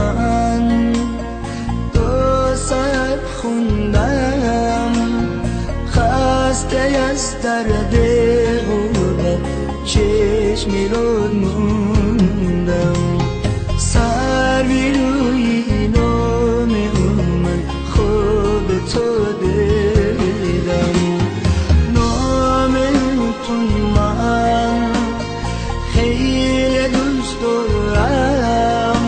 من دو ساعت خوندم، خسته از درد غربت چشمی رو موندم. سروی روی نام من خوب تو دیدم. نام تو من خیلی دوست دارم،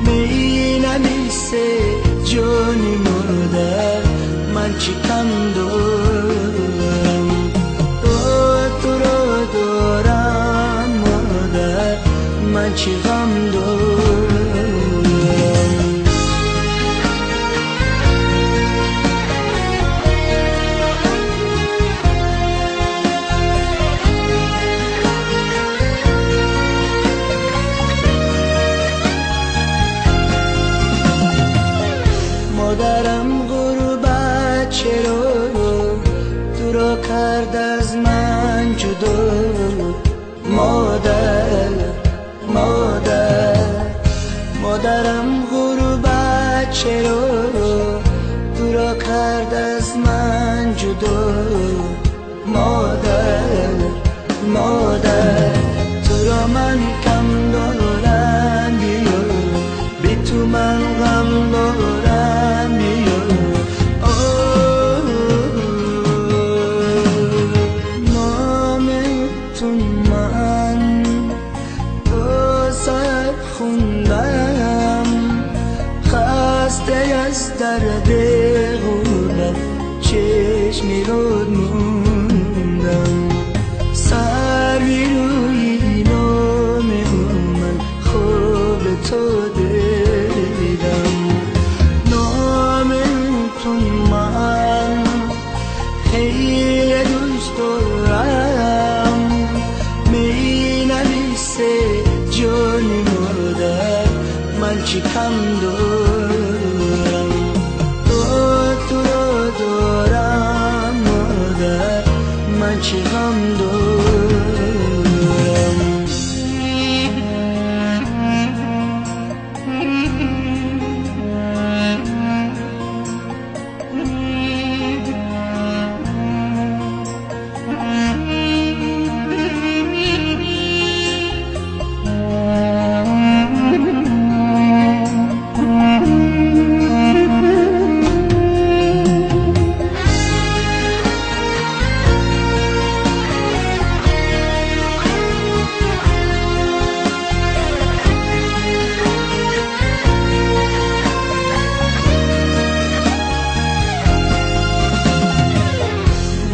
می نمیسه جانی مادر من چی کم دارم. تو رو دارم مادر من چی غم دارم. مادرم غربت چرا تو را کرد از من جدا. مادرم غربت چرا تو را کرد از من جدا. مادر تو را من کم دارم، بیا بی تو من غم دارم، بیا نام تو من دو ساعت خوندم، خسته از درد غربت چشمی رو موندم. سروی روی نام من خوب تو دیدم. نام تو من خیلی دوست دارم، می نمیسه جانی مادر من چی کم دارم. تو رو دارم مادر من چی غم دارم.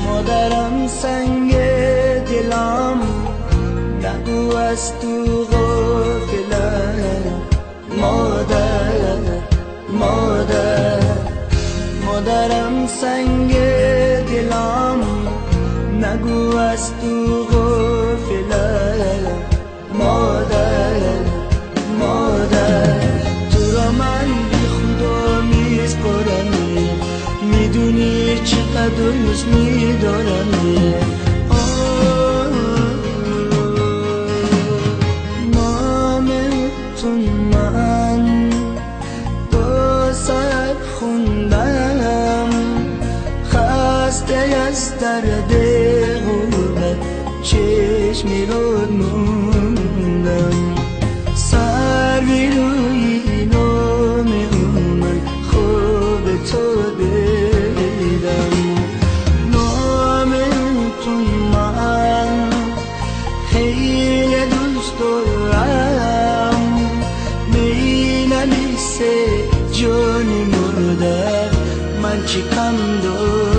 مادرم سنگ دلم نگو از تو غافلم. مادرم سنگ دلم نگو از تو غافلم. مادر تو را من بی خدا میسپارم، میدونی چقدر دوست میدارم. نام تو من دو ساعت خوندم، خسته از درد غربت چشمی رو موندم. سروی روی نام من خوب تو دیدم. نام تو من خیلی دوست دارم، می نمیسه جانی مادر من چی کم دارم.